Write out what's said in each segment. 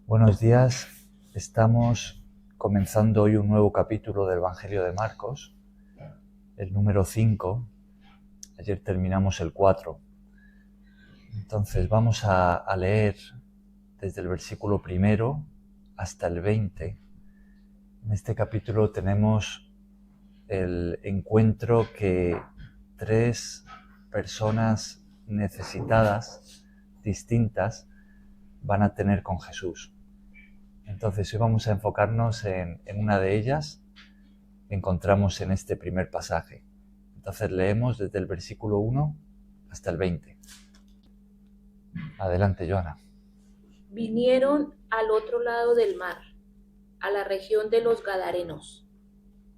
Buenos días, estamos comenzando hoy un nuevo capítulo del Evangelio de Marcos, el número 5, ayer terminamos el 4. Entonces vamos a leer desde el versículo 1 hasta el 20. En este capítulo tenemos el encuentro que 3 personas necesitadas, distintas, van a tener con Jesús. Entonces hoy vamos a enfocarnos en una de ellas que encontramos en este primer pasaje. Entonces leemos desde el versículo 1 hasta el 20. Adelante, Joana. Vinieron al otro lado del mar, a la región de los Gadarenos,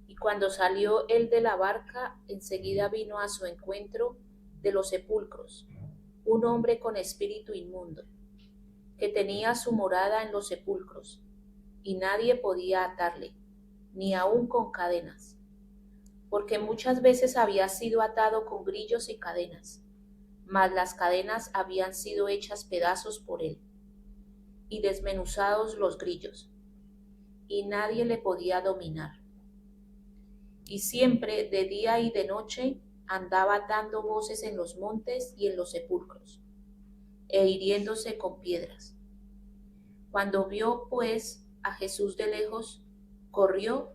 y cuando salió él de la barca, enseguida vino a su encuentro de los sepulcros un hombre con espíritu inmundo, que tenía su morada en los sepulcros, y nadie podía atarle, ni aun con cadenas, porque muchas veces había sido atado con grillos y cadenas, mas las cadenas habían sido hechas pedazos por él, y desmenuzados los grillos, y nadie le podía dominar. Y siempre, de día y de noche, andaba dando voces en los montes y en los sepulcros, e hiriéndose con piedras. Cuando vio, pues, a Jesús de lejos, corrió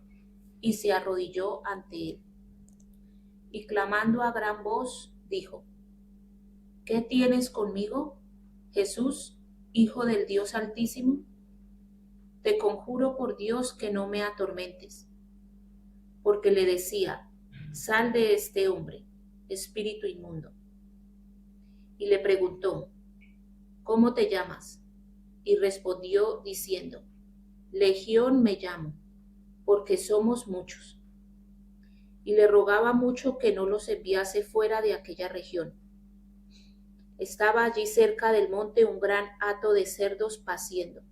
y se arrodilló ante él. Y clamando a gran voz, dijo: ¿Qué tienes conmigo, Jesús, Hijo del Dios Altísimo? Te conjuro por Dios que no me atormentes. Porque le decía: sal de este hombre, espíritu inmundo. Y le preguntó: ¿cómo te llamas? Y respondió diciendo: Legión me llamo, porque somos muchos. Y le rogaba mucho que no los enviase fuera de aquella región. Estaba allí cerca del monte un gran hato de cerdos paciendo.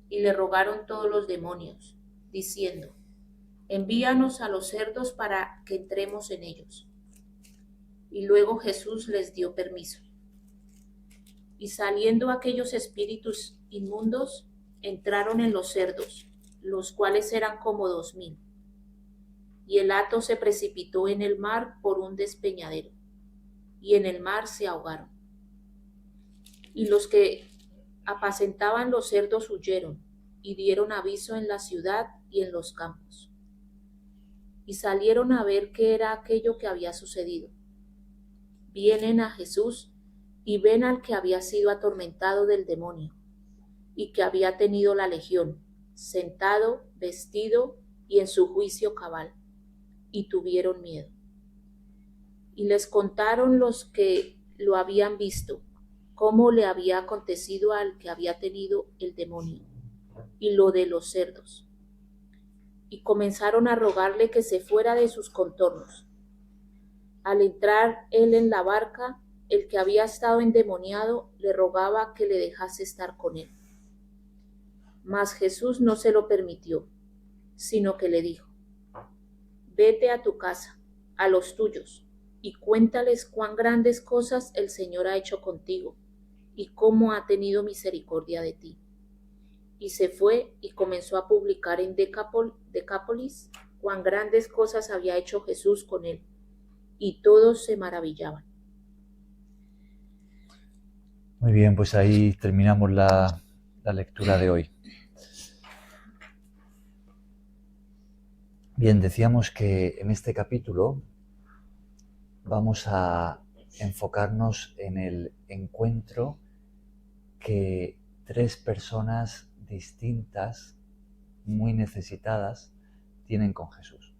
Y le rogaron todos los demonios, diciendo: envíanos a los cerdos para que entremos en ellos. Y luego Jesús les dio permiso. Y saliendo aquellos espíritus inmundos, entraron en los cerdos, los cuales eran como 2000. Y el hato se precipitó en el mar por un despeñadero, y en el mar se ahogaron. Y los que apacentaban los cerdos huyeron, y dieron aviso en la ciudad y en los campos. Y salieron a ver qué era aquello que había sucedido. Vienen a Jesús y ven al que había sido atormentado del demonio y que había tenido la legión, sentado, vestido y en su juicio cabal, y tuvieron miedo. Y les contaron los que lo habían visto, cómo le había acontecido al que había tenido el demonio, y lo de los cerdos. Y comenzaron a rogarle que se fuera de sus contornos. Al entrar él en la barca, el que había estado endemoniado le rogaba que le dejase estar con él. Mas Jesús no se lo permitió, sino que le dijo: vete a tu casa, a los tuyos, y cuéntales cuán grandes cosas el Señor ha hecho contigo, y cómo ha tenido misericordia de ti. Y se fue y comenzó a publicar en Decápolis cuán grandes cosas había hecho Jesús con él, y todos se maravillaban. Muy bien, pues ahí terminamos la lectura de hoy. Bien, decíamos que en este capítulo vamos a enfocarnos en el encuentro que 3 personas distintas, muy necesitadas, tienen con Jesús.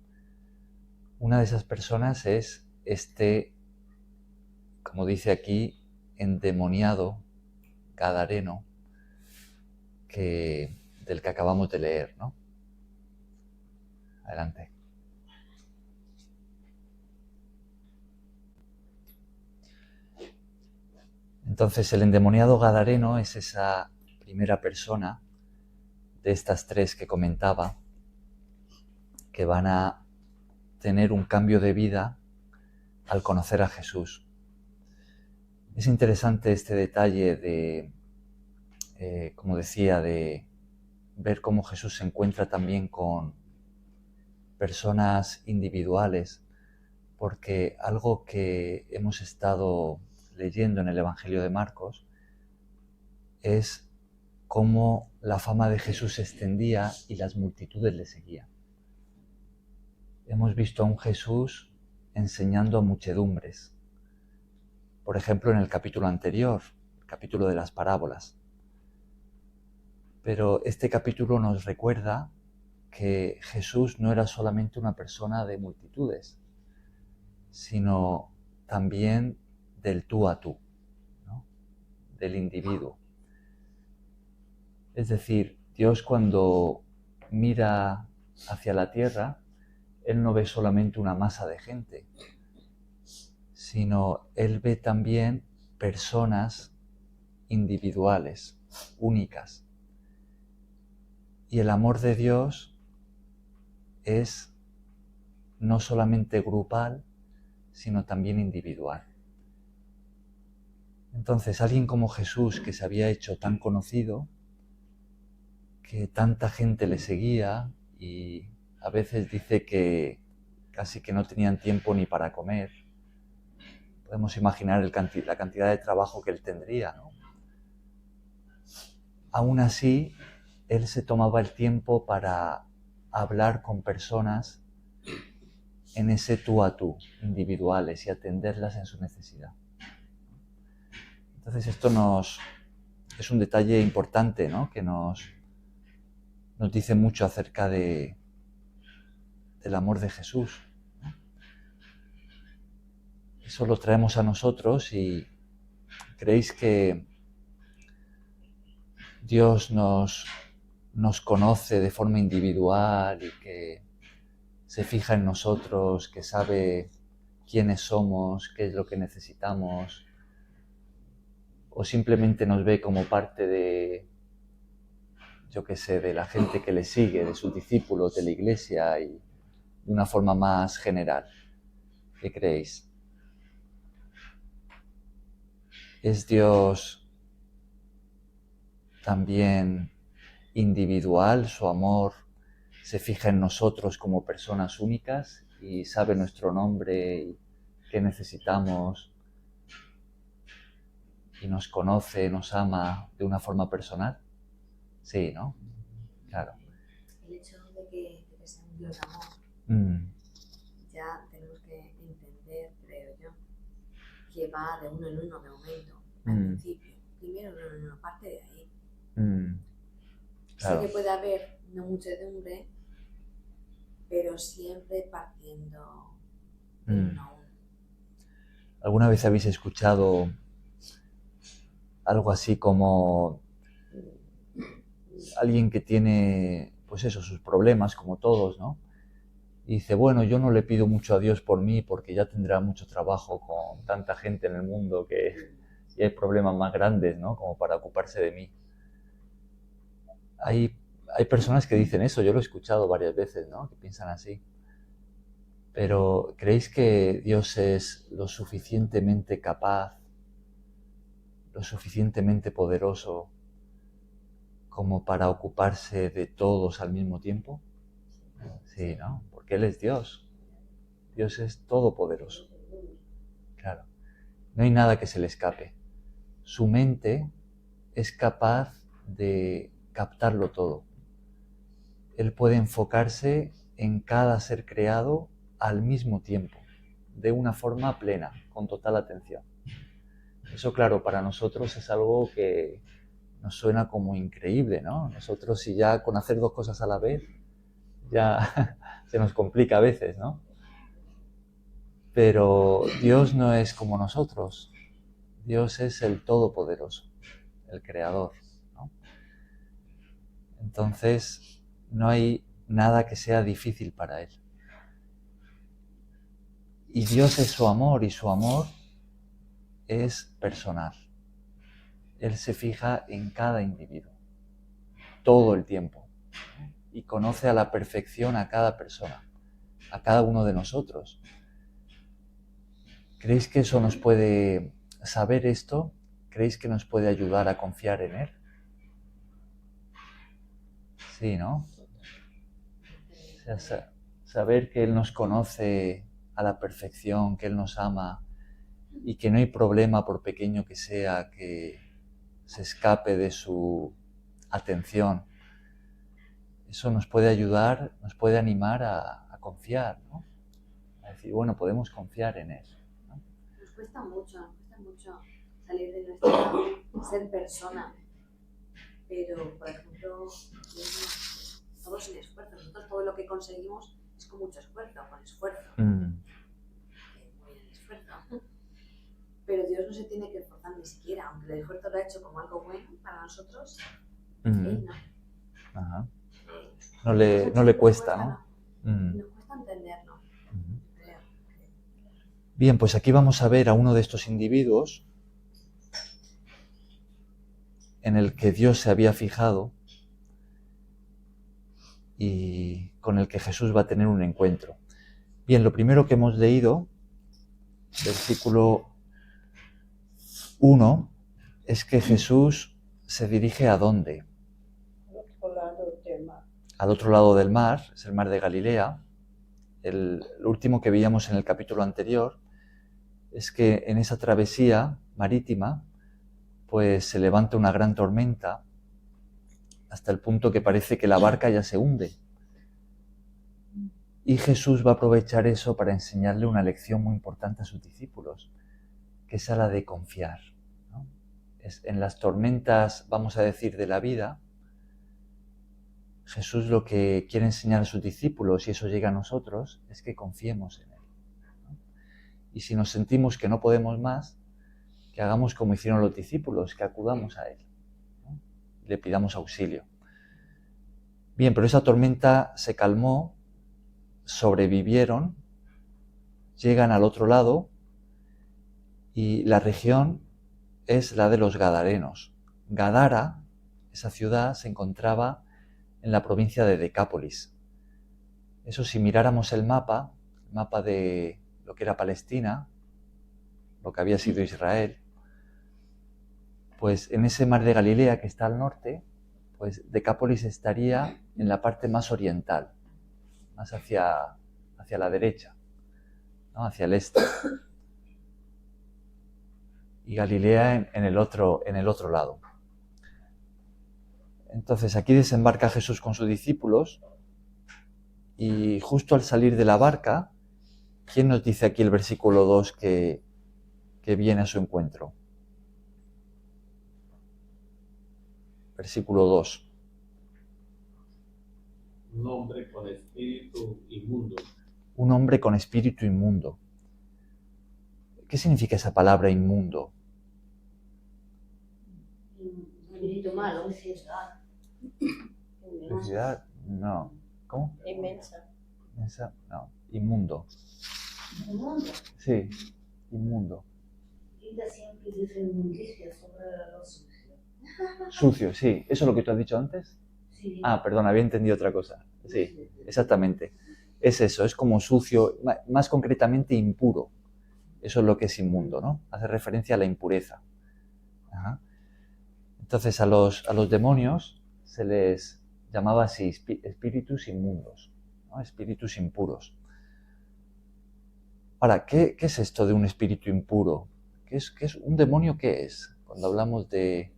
Una de esas personas es este, como dice aquí, endemoniado gadareno del que acabamos de leer, ¿no? Adelante. Entonces, el endemoniado gadareno es esa primera persona de estas 3 que comentaba, que van a tener un cambio de vida al conocer a Jesús. Es interesante este detalle de como decía, de ver cómo Jesús se encuentra también con personas individuales, porque algo que hemos estado leyendo en el Evangelio de Marcos es cómo la fama de Jesús se extendía y las multitudes le seguían. Hemos visto a un Jesús enseñando a muchedumbres. Por ejemplo, en el capítulo anterior, el capítulo de las parábolas. Pero este capítulo nos recuerda que Jesús no era solamente una persona de multitudes, sino también del tú a tú, ¿no? Del individuo. Es decir, Dios cuando mira hacia la tierra, Él no ve solamente una masa de gente, sino Él ve también personas individuales, únicas. Y el amor de Dios es no solamente grupal, sino también individual. Entonces, alguien como Jesús, que se había hecho tan conocido, que tanta gente le seguía y a veces dice que casi que no tenían tiempo ni para comer, podemos imaginar la cantidad de trabajo que él tendría, ¿no? Aún así, él se tomaba el tiempo para hablar con personas en ese tú a tú, individuales, y atenderlas en su necesidad. Entonces esto es un detalle importante, ¿no? Que nos dice mucho acerca del amor de Jesús. Eso lo traemos a nosotros y ¿creéis que Dios nos conoce de forma individual y que se fija en nosotros, que sabe quiénes somos, qué es lo que necesitamos? ¿O simplemente nos ve como parte de, yo qué sé, de la gente que le sigue, de sus discípulos, de la iglesia y de una forma más general? ¿Qué creéis? ¿Es Dios también individual? ¿Su amor se fija en nosotros como personas únicas y sabe nuestro nombre y qué necesitamos y nos conoce, nos ama de una forma personal? Sí, ¿no? Claro. El hecho de que sea un Dios amor, ya tenemos que entender, creo yo, que va de uno en uno de momento, al principio. Primero de uno en uno, parte de ahí. Claro. Sé que puede haber una muchedumbre, pero siempre partiendo de uno a uno. ¿Alguna vez habéis escuchado algo así como alguien que tiene, pues eso, sus problemas, como todos, ¿no? Y dice, bueno, yo no le pido mucho a Dios por mí porque ya tendrá mucho trabajo con tanta gente en el mundo que y hay problemas más grandes, ¿no? Como para ocuparse de mí. Hay personas que dicen eso, yo lo he escuchado varias veces, ¿no? Que piensan así. Pero ¿creéis que Dios es lo suficientemente capaz, lo suficientemente poderoso como para ocuparse de todos al mismo tiempo? Sí, ¿no? Porque Él es Dios. Dios es todopoderoso. Claro. No hay nada que se le escape. Su mente es capaz de captarlo todo. Él puede enfocarse en cada ser creado al mismo tiempo, de una forma plena, con total atención. Eso, claro, para nosotros es algo que nos suena como increíble, ¿no? Nosotros, si ya con hacer dos cosas a la vez, ya se nos complica a veces, ¿no? Pero Dios no es como nosotros. Dios es el Todopoderoso, el Creador, ¿no? Entonces, no hay nada que sea difícil para Él. Y Dios es su amor, y su amor es personal. Él se fija en cada individuo, todo el tiempo, y conoce a la perfección a cada persona, a cada uno de nosotros. ¿Creéis que eso nos puede, saber esto, creéis que nos puede ayudar a confiar en Él? Sí, ¿no? O sea, saber que Él nos conoce a la perfección, que Él nos ama y que no hay problema, por pequeño que sea, que se escape de su atención. Eso nos puede ayudar, nos puede animar a confiar, ¿no? A decir, bueno, podemos confiar en Él, ¿no? Nos cuesta mucho salir de nuestra ser persona, pero, por ejemplo, todo sin esfuerzo. Nosotros todo lo que conseguimos es con mucho esfuerzo, con esfuerzo. Muy bien, esfuerzo. Pero Dios no se tiene que esforzar ni siquiera, aunque el esfuerzo lo ha hecho como algo bueno para nosotros, Él no. Ajá. No le cuesta, ¿no? Nos cuesta entenderlo. Creo. Bien, pues aquí vamos a ver a uno de estos individuos en el que Dios se había fijado y con el que Jesús va a tener un encuentro. Bien, lo primero que hemos leído, versículo 1, es que Jesús se dirige ¿a dónde? Al otro lado del mar, es el mar de Galilea. El último que veíamos en el capítulo anterior es que en esa travesía marítima pues se levanta una gran tormenta hasta el punto que parece que la barca ya se hunde. Y Jesús va a aprovechar eso para enseñarle una lección muy importante a sus discípulos, que es la de confiar, ¿no? En las tormentas, vamos a decir, de la vida, Jesús lo que quiere enseñar a sus discípulos, y eso llega a nosotros, es que confiemos en Él, ¿no? Y si nos sentimos que no podemos más, que hagamos como hicieron los discípulos, que acudamos a Él, ¿no? Y le pidamos auxilio. Bien, pero esa tormenta se calmó, sobrevivieron, llegan al otro lado y la región es la de los Gadarenos. Gadara, esa ciudad, se encontraba en la provincia de Decápolis. Eso, si miráramos el mapa de lo que era Palestina, lo que había sido Israel, pues en ese mar de Galilea que está al norte, pues Decápolis estaría en la parte más oriental, más hacia la derecha, ¿no? Hacia el este. Y Galilea en el otro lado. Entonces aquí desembarca Jesús con sus discípulos y justo al salir de la barca, ¿quién nos dice aquí el versículo 2 que viene a su encuentro? Versículo 2. Un hombre con espíritu inmundo. Un hombre con espíritu inmundo. ¿Qué significa esa palabra inmundo? Espíritu malo. Suciedad, no. ¿Cómo? Inmensa. No, inmundo. ¿Inmundo? Sí, inmundo. Linda siempre dice inmundicia sobre lo sucio. Sucio, sí. ¿Eso es lo que tú has dicho antes? Sí. Ah, perdón, había entendido otra cosa. Sí, exactamente. Es eso, es como sucio, más concretamente impuro. Eso es lo que es inmundo, ¿no? Hace referencia a la impureza. Ajá. Entonces a los demonios se les llamaba así, espíritus inmundos, ¿no? Espíritus impuros. Ahora, ¿qué es esto de un espíritu impuro? ¿Qué es un demonio? ¿Qué es? Cuando hablamos de...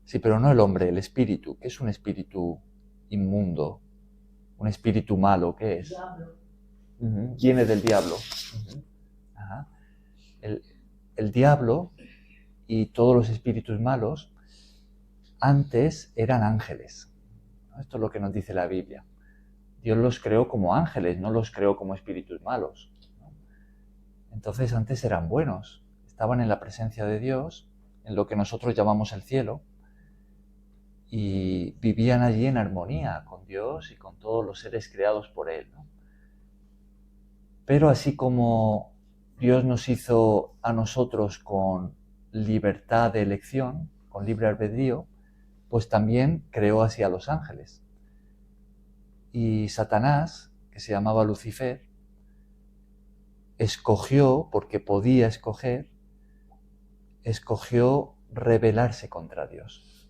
Sí, pero no el hombre, el espíritu. ¿Qué es un espíritu inmundo? ¿Un espíritu malo? ¿Qué es? Diablo. Viene del diablo. Ajá. El diablo y todos los espíritus malos antes eran ángeles. Esto es lo que nos dice la Biblia. Dios los creó como ángeles, no los creó como espíritus malos, ¿no? Entonces antes eran buenos, estaban en la presencia de Dios, en lo que nosotros llamamos el cielo, y vivían allí en armonía con Dios y con todos los seres creados por Él, ¿no? Pero así como Dios nos hizo a nosotros con libertad de elección, con libre albedrío, pues también creó así a los ángeles. Y Satanás, que se llamaba Lucifer, escogió, porque podía escoger, escogió rebelarse contra Dios.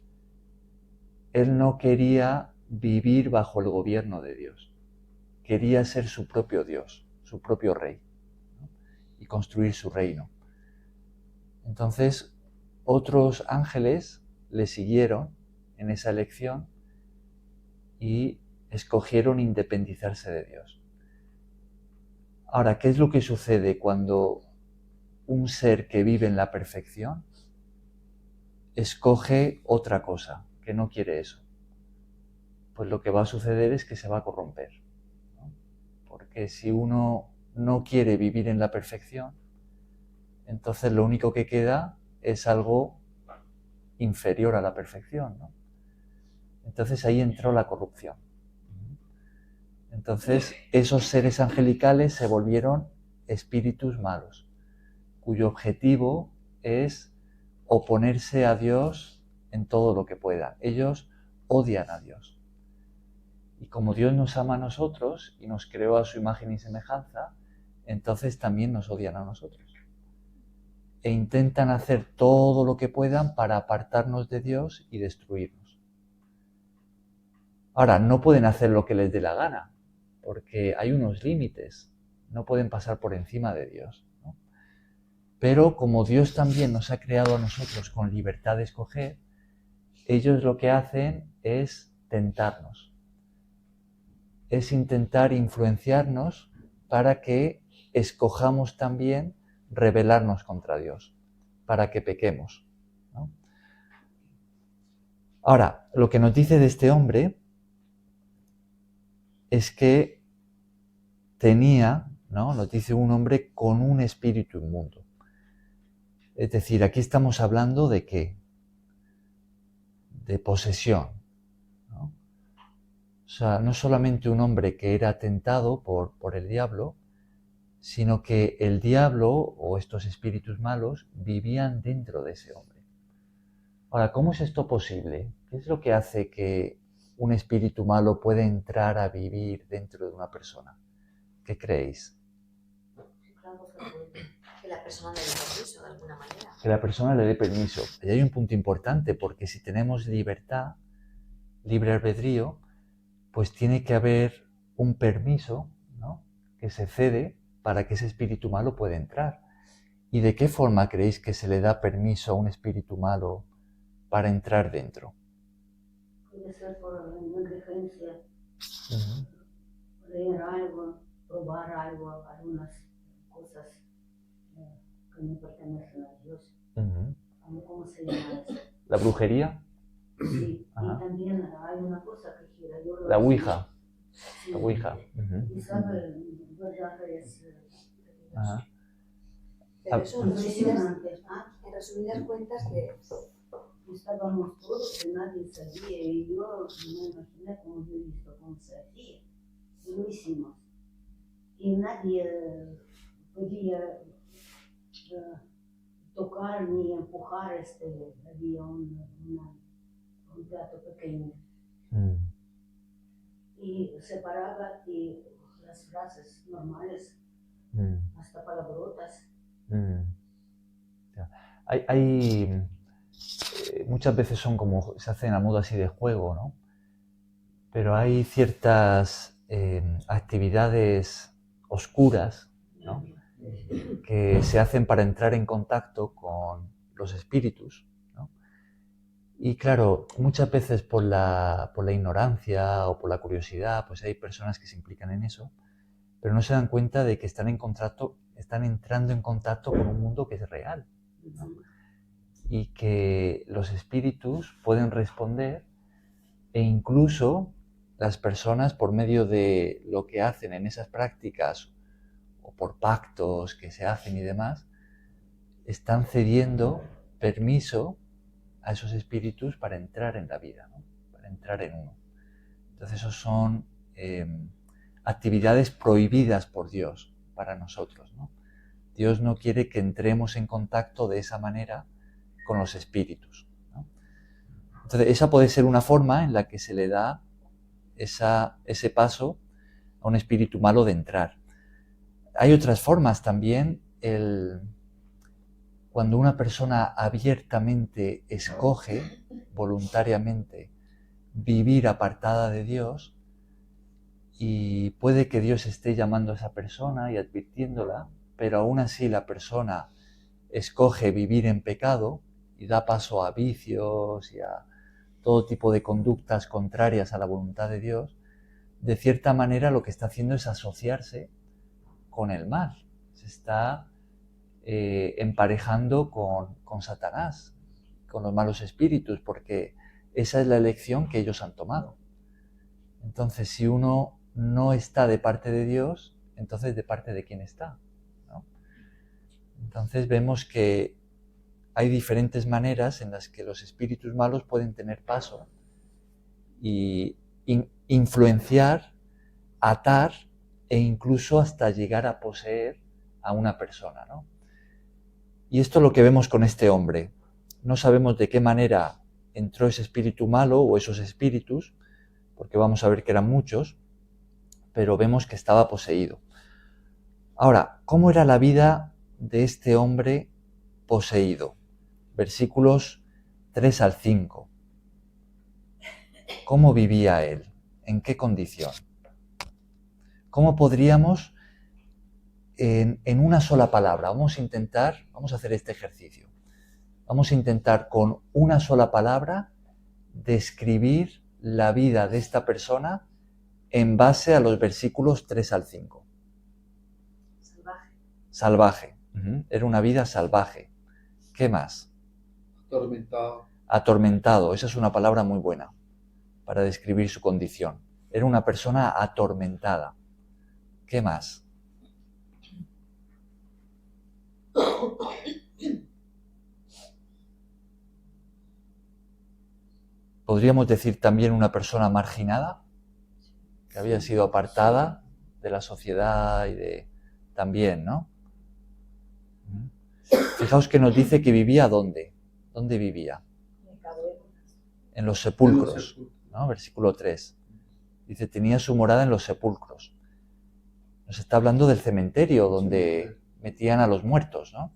Él no quería vivir bajo el gobierno de Dios. Quería ser su propio Dios, su propio rey, ¿no? Y construir su reino. Entonces, otros ángeles le siguieron en esa elección y escogieron independizarse de Dios. Ahora, ¿qué es lo que sucede cuando un ser que vive en la perfección escoge otra cosa, que no quiere eso? Pues lo que va a suceder es que se va a corromper, ¿no? Porque si uno no quiere vivir en la perfección, entonces lo único que queda es algo inferior a la perfección, ¿no? Entonces ahí entró la corrupción. Entonces esos seres angelicales se volvieron espíritus malos, cuyo objetivo es oponerse a Dios en todo lo que pueda. Ellos odian a Dios. Y como Dios nos ama a nosotros y nos creó a su imagen y semejanza, entonces también nos odian a nosotros. E intentan hacer todo lo que puedan para apartarnos de Dios y destruirnos. Ahora, no pueden hacer lo que les dé la gana, porque hay unos límites, no pueden pasar por encima de Dios, ¿no? Pero como Dios también nos ha creado a nosotros con libertad de escoger, ellos lo que hacen es tentarnos, es intentar influenciarnos para que escojamos también rebelarnos contra Dios, para que pequemos, ¿no? Ahora, lo que nos dice de este hombre es que tenía, ¿no? Nos dice un hombre con un espíritu inmundo. Es decir, aquí estamos hablando de ¿qué? De posesión, ¿no? O sea, no solamente un hombre que era tentado por el diablo, sino que el diablo o estos espíritus malos vivían dentro de ese hombre. Ahora, ¿cómo es esto posible? ¿Qué es lo que hace que un espíritu malo pueda entrar a vivir dentro de una persona? ¿Qué creéis? Que la persona le dé permiso de alguna manera. Que la persona le dé permiso. Y hay un punto importante, porque si tenemos libertad, libre albedrío, pues tiene que haber un permiso, ¿no?, que se cede para que ese espíritu malo pueda entrar. ¿Y de qué forma creéis que se le da permiso a un espíritu malo para entrar dentro? Puede ser por negligencia, Uh-huh. leer algo, probar algo, algunas cosas que no pertenecen a Dios. Uh-huh. ¿Cómo se llama eso? ¿La brujería? Sí, Ajá. y también hay una cosa que gira. La Ouija. Sí. La Ouija. Uh-huh. Y sabe, verdad es... Ajá. Pero eso Impresionante. en resumidas cuentas, ¿qué es? Estábamos todos y nadie sabía, y yo me imaginé como yo he visto cómo se hacía. Lo hicimos. Y nadie podía tocar ni empujar había un plato pequeño. Y se paraba y las frases normales, hasta palabrotas. Hay muchas veces son como, se hacen a modo así de juego, ¿no? Pero hay ciertas actividades oscuras, ¿no?, que se hacen para entrar en contacto con los espíritus, ¿no? Y claro, muchas veces por la ignorancia o por la curiosidad, pues hay personas que se implican en eso, pero no se dan cuenta de que están entrando en contacto con un mundo que es real, ¿no? Y que los espíritus pueden responder, e incluso las personas, por medio de lo que hacen en esas prácticas o por pactos que se hacen y demás, están cediendo permiso a esos espíritus para entrar en la vida, ¿no?, para entrar en uno. Entonces esos son actividades prohibidas por Dios para nosotros, ¿no? Dios no quiere que entremos en contacto de esa manera con los espíritus, ¿no? Entonces esa puede ser una forma en la que se le da ese paso a un espíritu malo de entrar. Hay otras formas también. cuando una persona abiertamente escoge, voluntariamente, vivir apartada de Dios, y puede que Dios esté llamando a esa persona y advirtiéndola, pero aún así la persona escoge vivir en pecado y da paso a vicios y a todo tipo de conductas contrarias a la voluntad de Dios, de cierta manera lo que está haciendo es asociarse con el mal. Se está emparejando con Satanás, con los malos espíritus, porque esa es la elección que ellos han tomado. Entonces, si uno no está de parte de Dios, entonces ¿de parte de quién está? ¿No? Entonces vemos que hay diferentes maneras en las que los espíritus malos pueden tener paso y influenciar, atar e incluso hasta llegar a poseer a una persona, ¿no? Y esto es lo que vemos con este hombre. No sabemos de qué manera entró ese espíritu malo o esos espíritus, porque vamos a ver que eran muchos, pero vemos que estaba poseído. Ahora, ¿cómo era la vida de este hombre poseído? Versículos 3 al 5. ¿Cómo vivía él? ¿En qué condición? ¿Cómo podríamos, en una sola palabra, vamos a hacer este ejercicio. Vamos a intentar con una sola palabra describir la vida de esta persona en base a los versículos 3 al 5. Salvaje. Salvaje. Era una vida salvaje. ¿Qué más? Atormentado. Atormentado. Esa es una palabra muy buena para describir su condición. Era una persona atormentada. ¿Qué más? Podríamos decir también una persona marginada, que había sido apartada de la sociedad y de... También, ¿no? Fijaos que nos dice que vivía ¿dónde? ¿Dónde vivía? En los sepulcros, ¿no? Versículo 3. Dice, tenía su morada en los sepulcros. Nos está hablando del cementerio donde metían a los muertos, ¿no?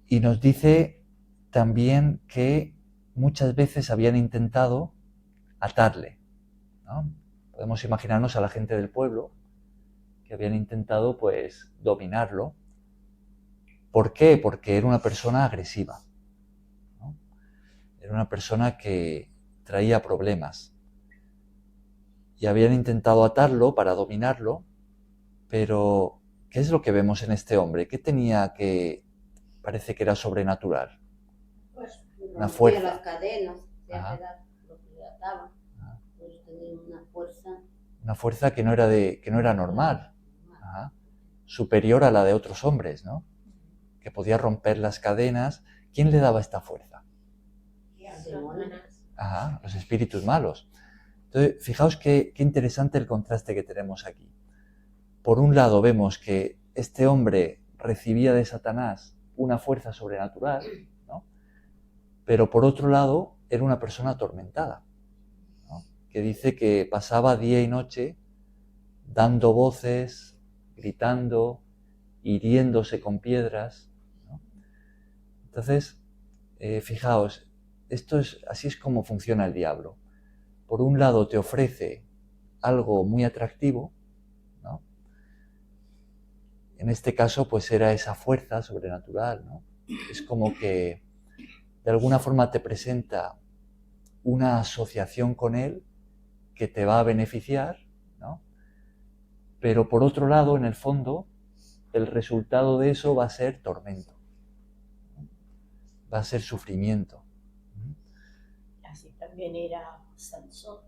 Y nos dice también que muchas veces habían intentado atarle, ¿no? Podemos imaginarnos a la gente del pueblo que habían intentado, pues, dominarlo. ¿Por qué? Porque era una persona agresiva, ¿no? Era una persona que traía problemas. Y habían intentado atarlo para dominarlo, pero ¿qué es lo que vemos en este hombre? ¿Qué tenía que parece que era sobrenatural? Pues, Una fuerza. las cadenas, Ajá. lo que le ataban. Pues tenía una fuerza. Una fuerza que no era normal. Ajá. Superior a la de otros hombres, ¿no? Que podía romper las cadenas. ¿Quién le daba esta fuerza? Ajá, los espíritus malos. Entonces, fijaos qué interesante el contraste que tenemos aquí. Por un lado vemos que este hombre recibía de Satanás una fuerza sobrenatural, ¿no? Pero por otro lado era una persona atormentada, ¿no? Que dice que pasaba día y noche dando voces, gritando, hiriéndose con piedras, ¿no? Entonces, fijaos, así es como funciona el diablo. Por un lado te ofrece algo muy atractivo, ¿no? En este caso, pues era esa fuerza sobrenatural, ¿no? Es como que de alguna forma te presenta una asociación con él que te va a beneficiar, ¿no? Pero por otro lado, en el fondo, el resultado de eso va a ser tormento, ¿no? Va a ser sufrimiento. Así también era Sansón.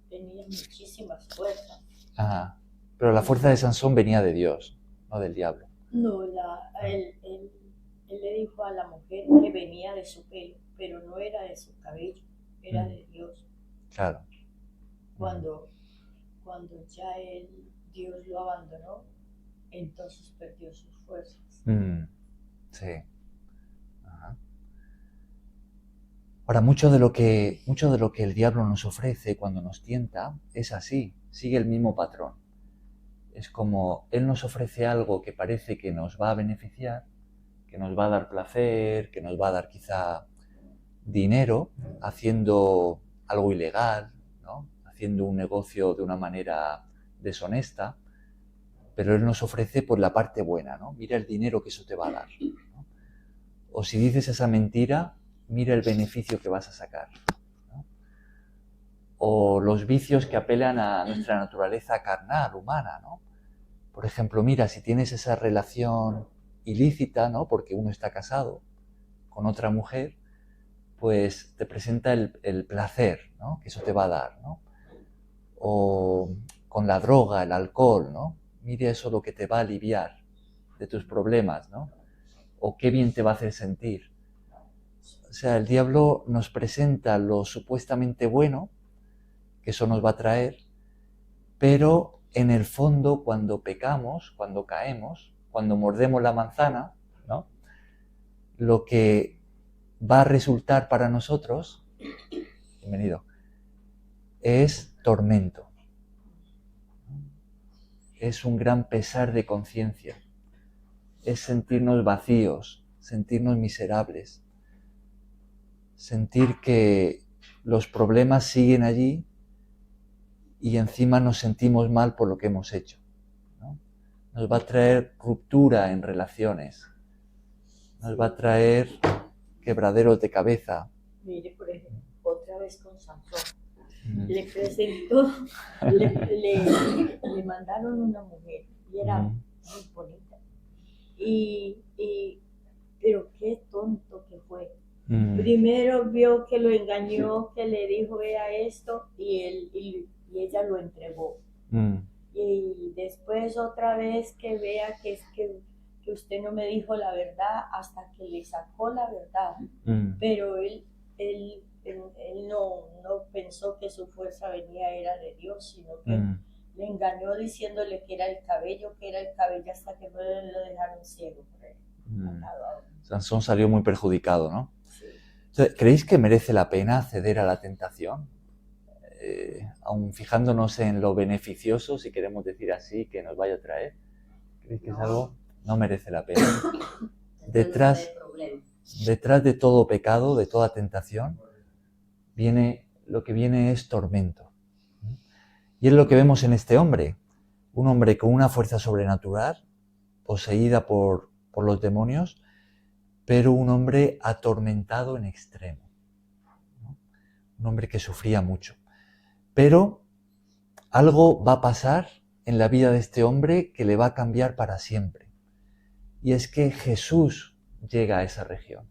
Tenía muchísimas fuerzas. Ajá. Pero la fuerza de Sansón venía de Dios, no del diablo. No, él le dijo a la mujer que venía de su pelo, pero no era de su cabello, era de Dios. Claro. Cuando ya Dios lo abandonó, entonces perdió sus fuerzas. Sí. Ajá. Ahora, mucho de lo que el diablo nos ofrece cuando nos tienta es así, sigue el mismo patrón. Es como Él nos ofrece algo que parece que nos va a beneficiar, que nos va a dar placer, que nos va a dar quizá dinero, haciendo algo ilegal, ¿no? Haciendo un negocio de una manera deshonesta, pero Él nos ofrece por la parte buena, ¿no? Mira el dinero que eso te va a dar, ¿no? O si dices esa mentira, mira el beneficio que vas a sacar, ¿no? O los vicios que apelan a nuestra naturaleza carnal, humana, ¿no? Por ejemplo, mira, si tienes esa relación ilícita, ¿no? Porque uno está casado con otra mujer, pues te presenta el placer, ¿no? Que eso te va a dar, ¿no? O con la droga, el alcohol, ¿no? Mira eso lo que te va a aliviar de tus problemas, ¿no? O qué bien te va a hacer sentir. O sea, el diablo nos presenta lo supuestamente bueno, que eso nos va a traer, pero en el fondo, cuando pecamos, cuando caemos, cuando mordemos la manzana, ¿no? Lo que va a resultar para nosotros, bienvenido, es tormento. Es un gran pesar de conciencia. Es sentirnos vacíos, sentirnos miserables, sentir que los problemas siguen allí y encima nos sentimos mal por lo que hemos hecho, ¿no? Nos va a traer ruptura en relaciones, nos va a traer quebraderos de cabeza. Mire, por ejemplo, otra vez con Sansón. Le presentó, le mandaron una mujer y era muy bonita. Pero qué tonto que fue. Primero vio que lo engañó, que le dijo vea esto y ella lo entregó. Y después otra vez que vea que es que usted no me dijo la verdad hasta que le sacó la verdad. Pero él no pensó que su fuerza venía era de Dios, sino que le engañó diciéndole que era el cabello hasta que no lo dejaron ciego por él. Sansón salió muy perjudicado, ¿no? Sí. Entonces, ¿creéis que merece la pena ceder a la tentación? Aun fijándonos en lo beneficioso, si queremos decir así, que nos vaya a traer. ¿Creéis que es algo? No merece la pena. Detrás de todo pecado, de toda tentación, lo que viene es tormento. Y es lo que vemos en este hombre. Un hombre con una fuerza sobrenatural, poseída por los demonios, pero un hombre atormentado en extremo, ¿no? Un hombre que sufría mucho. Pero algo va a pasar en la vida de este hombre que le va a cambiar para siempre. Y es que Jesús llega a esa región,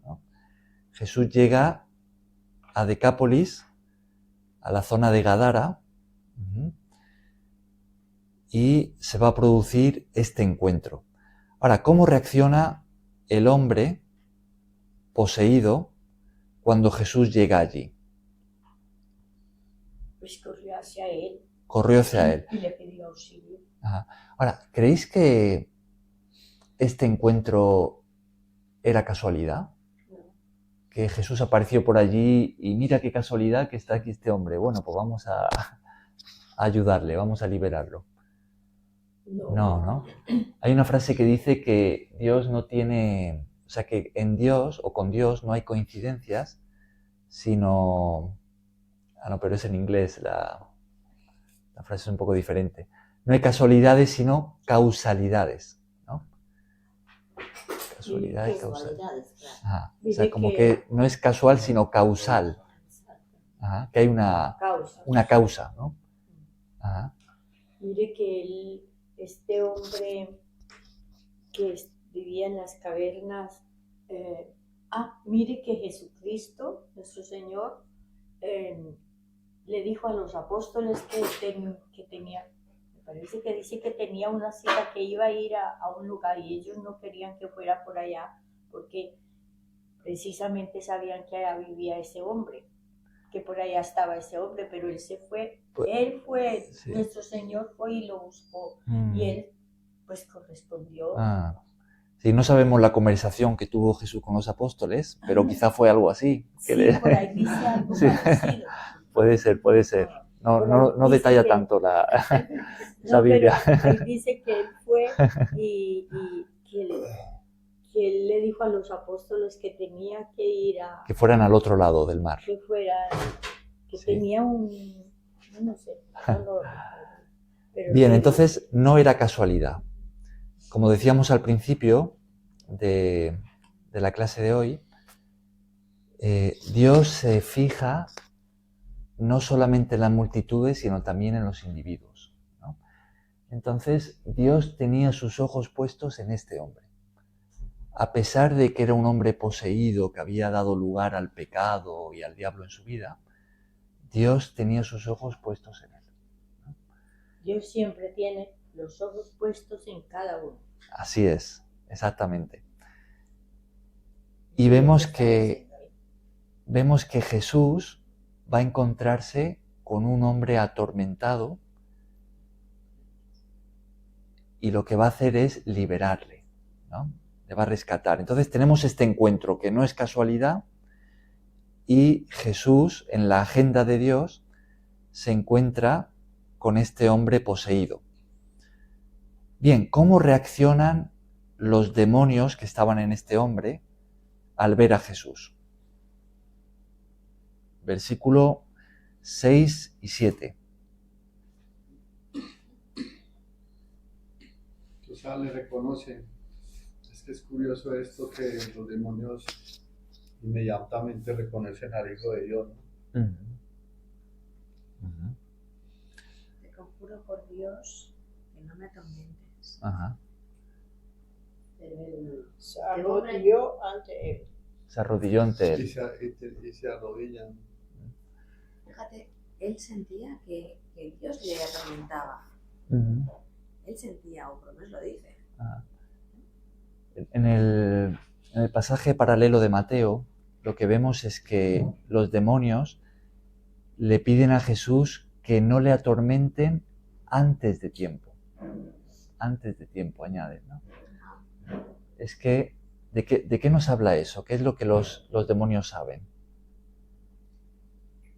¿no? Jesús llega a Decápolis, a la zona de Gadara, y se va a producir este encuentro. Ahora, ¿cómo reacciona el hombre poseído cuando Jesús llega allí? Pues corrió hacia él. Corrió hacia él. Y le pidió auxilio. Ajá. Ahora, ¿creéis que este encuentro era casualidad? No. Que Jesús apareció por allí y mira qué casualidad que está aquí este hombre. Bueno, pues vamos a ayudarle, vamos a liberarlo. No. Hay una frase que dice que Dios no tiene, o sea, que en Dios o con Dios no hay coincidencias, sino... no, pero es en inglés, la frase es un poco diferente. No hay casualidades, sino causalidades, ¿no? Casualidad y causalidades. Claro. Ajá. O sea, como que no es casual, sino causal. Ajá. Que hay una causa, ¿no? Ajá. Mire que este hombre que vivía en las cavernas, mire que Jesucristo, nuestro Señor, le dijo a los apóstoles que tenía, me parece que dice que tenía una cita, que iba a ir a un lugar y ellos no querían que fuera por allá porque precisamente sabían que allá vivía ese hombre, que por allá estaba ese hombre, pero él se fue, sí. Nuestro Señor fue y lo buscó y él pues correspondió. Sí, no sabemos la conversación que tuvo Jesús con los apóstoles, pero quizá fue algo así. Sí, por ahí dice algo parecido. Puede ser. no dice detalla que- tanto la No, Biblia. pero él dice que él fue y que él le dijo a los apóstoles que tenía que ir a... Que fueran al otro lado del mar. que fuera... que Sí. tenía un... no sé, no lo recuerdo. Pero Bien, sí, entonces no era casualidad. Como decíamos al principio de la clase de hoy, Dios se fija no solamente en las multitudes, sino también en los individuos, ¿no? Entonces, Dios tenía sus ojos puestos en este hombre. A pesar de que era un hombre poseído, que había dado lugar al pecado y al diablo en su vida, Dios tenía sus ojos puestos en él. Dios siempre tiene los ojos puestos en cada uno. Así es, exactamente. Y vemos que Jesús va a encontrarse con un hombre atormentado y lo que va a hacer es liberarle, ¿no? Le va a rescatar. Entonces tenemos este encuentro que no es casualidad y Jesús en la agenda de Dios se encuentra con este hombre poseído. Bien, ¿cómo reaccionan los demonios que estaban en este hombre al ver a Jesús? Versículo 6 y 7. O sea, le reconocen. Es que es curioso esto que los demonios inmediatamente reconocen al Hijo de Dios, ¿no? Te conjuro por Dios que no me atormentes. Ajá. Se arrodilló ante él. Se arrodilló ante Y él. se arrodillan. Fíjate, él sentía que Dios le atormentaba. Él sentía, o por lo menos lo dice. Ajá. En el pasaje paralelo de Mateo, lo que vemos es que los demonios le piden a Jesús que no le atormenten antes de tiempo. Antes de tiempo, añade, ¿no? Es que, ¿de qué nos habla eso? ¿Qué es lo que los demonios saben?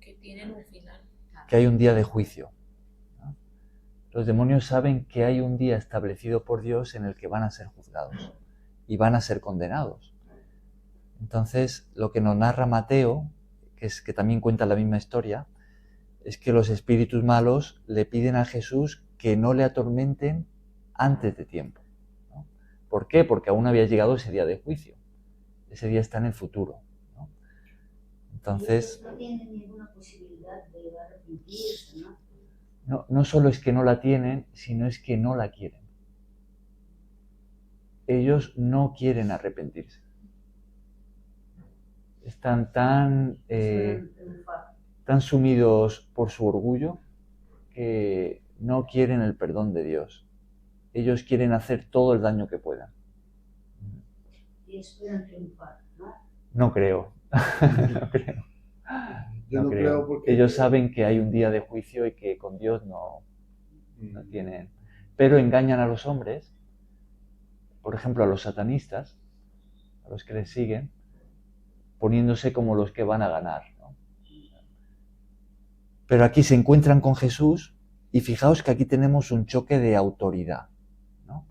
Que tienen un final. Que hay un día de juicio, ¿no? Los demonios saben que hay un día establecido por Dios en el que van a ser juzgados y van a ser condenados. Entonces, lo que nos narra Mateo, que también cuenta la misma historia, es que los espíritus malos le piden a Jesús que no le atormenten antes de tiempo, ¿no? ¿Por qué? Porque aún no había llegado ese día de juicio. Ese día está en el futuro, ¿no? Entonces, No tienen ninguna posibilidad de arrepentirse, ¿no? no solo es que no la tienen, sino es que no la quieren. Ellos no quieren arrepentirse. Están tan sumidos por su orgullo que no quieren el perdón de Dios. Ellos quieren hacer todo el daño que puedan. Y esperan triunfar, ¿no? No creo. No creo. Yo no creo porque ellos saben que hay un día de juicio y que con Dios no tienen. Pero engañan a los hombres, por ejemplo a los satanistas, a los que les siguen, poniéndose como los que van a ganar, ¿no? Pero aquí se encuentran con Jesús y fijaos que aquí tenemos un choque de autoridad, ¿no?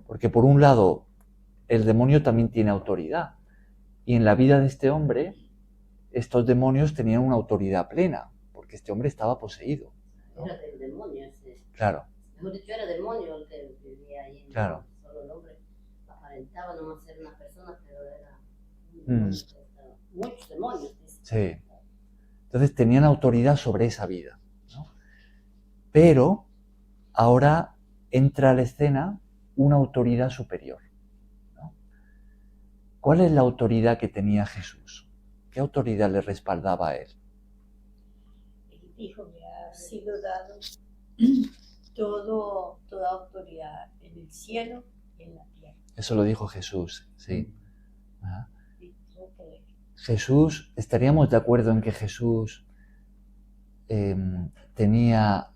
Porque por un lado el demonio también tiene autoridad y en la vida de este hombre estos demonios tenían una autoridad plena porque este hombre estaba poseído, ¿no? Era del demonio ese. Claro. Mejor dicho, era demonio el que vivía ahí en Claro. solo el hombre. Aparentaba no ser una persona, pero era muchos demonios. Dice. Sí. Entonces tenían autoridad sobre esa vida, ¿no? Pero ahora entra a la escena una autoridad superior, ¿no? ¿Cuál es la autoridad que tenía Jesús? ¿Qué autoridad le respaldaba a él? Él dijo, me ha sido dado toda autoridad en el cielo y en la tierra. Eso lo dijo Jesús, sí. Ajá. Y tengo que leer. Jesús, ¿estaríamos de acuerdo en que Jesús tenía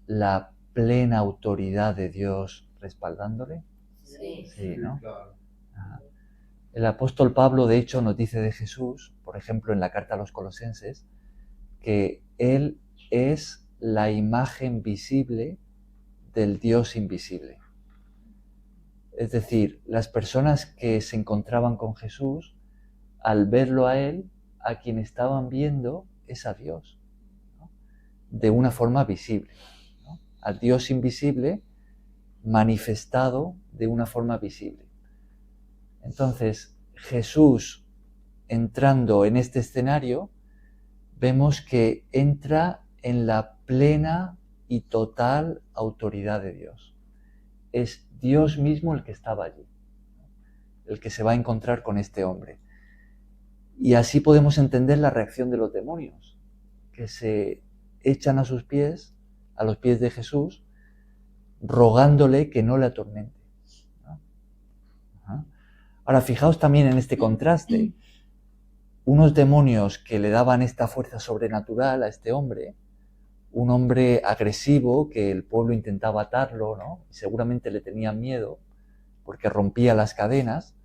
la plena autoridad de Dios respaldándole? Sí. Sí, ¿no? Claro. Ajá. El apóstol Pablo, de hecho, nos dice de Jesús, por ejemplo, en la carta a los Colosenses, que Él es la imagen visible del Dios invisible. Es decir, las personas que se encontraban con Jesús, al verlo a Él, a quien estaban viendo es a Dios, ¿no? De una forma visible, ¿no? Al Dios invisible manifestado de una forma visible. Entonces, Jesús, entrando en este escenario, vemos que entra en la plena y total autoridad de Dios. Es Dios mismo el que estaba allí, el que se va a encontrar con este hombre. Y así podemos entender la reacción de los demonios, que se echan a sus pies, a los pies de Jesús, rogándole que no le atormente, ¿no? Ahora, fijaos también en este contraste. Unos demonios que le daban esta fuerza sobrenatural a este hombre, un hombre agresivo que el pueblo intentaba atarlo, ¿no? Y seguramente le tenían miedo porque rompía las cadenas.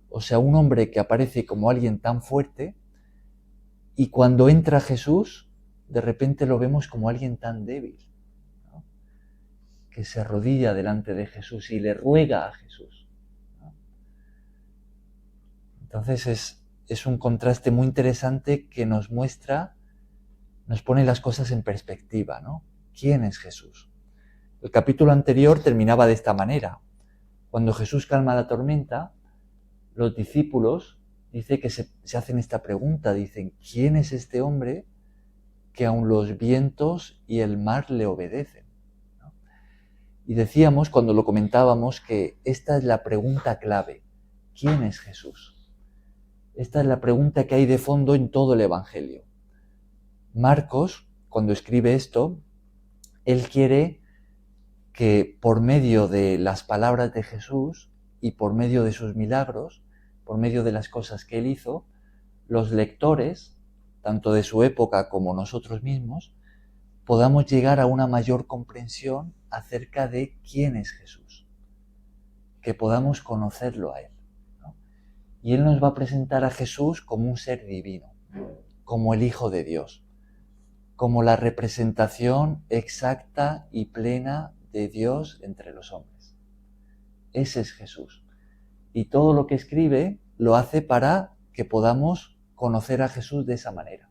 O sea, un hombre que aparece como alguien tan fuerte y cuando entra Jesús, de repente lo vemos como alguien tan débil, ¿no? Que se arrodilla delante de Jesús y le ruega a Jesús, ¿no? Entonces es un contraste muy interesante que nos muestra, nos pone las cosas en perspectiva, ¿no? ¿Quién es Jesús? El capítulo anterior terminaba de esta manera. Cuando Jesús calma la tormenta, los discípulos dice que se hacen esta pregunta, dicen, ¿quién es este hombre que aun los vientos y el mar le obedecen? ¿No? Y decíamos, cuando lo comentábamos, que esta es la pregunta clave. ¿Quién es Jesús? Esta es la pregunta que hay de fondo en todo el Evangelio. Marcos, cuando escribe esto, él quiere que por medio de las palabras de Jesús y por medio de sus milagros, por medio de las cosas que él hizo, los lectores, tanto de su época como nosotros mismos, podamos llegar a una mayor comprensión acerca de quién es Jesús, que podamos conocerlo a él, ¿no? Y él nos va a presentar a Jesús como un ser divino, como el Hijo de Dios, como la representación exacta y plena de Dios entre los hombres. Ese es Jesús. Y todo lo que escribe lo hace para que podamos conocer a Jesús de esa manera.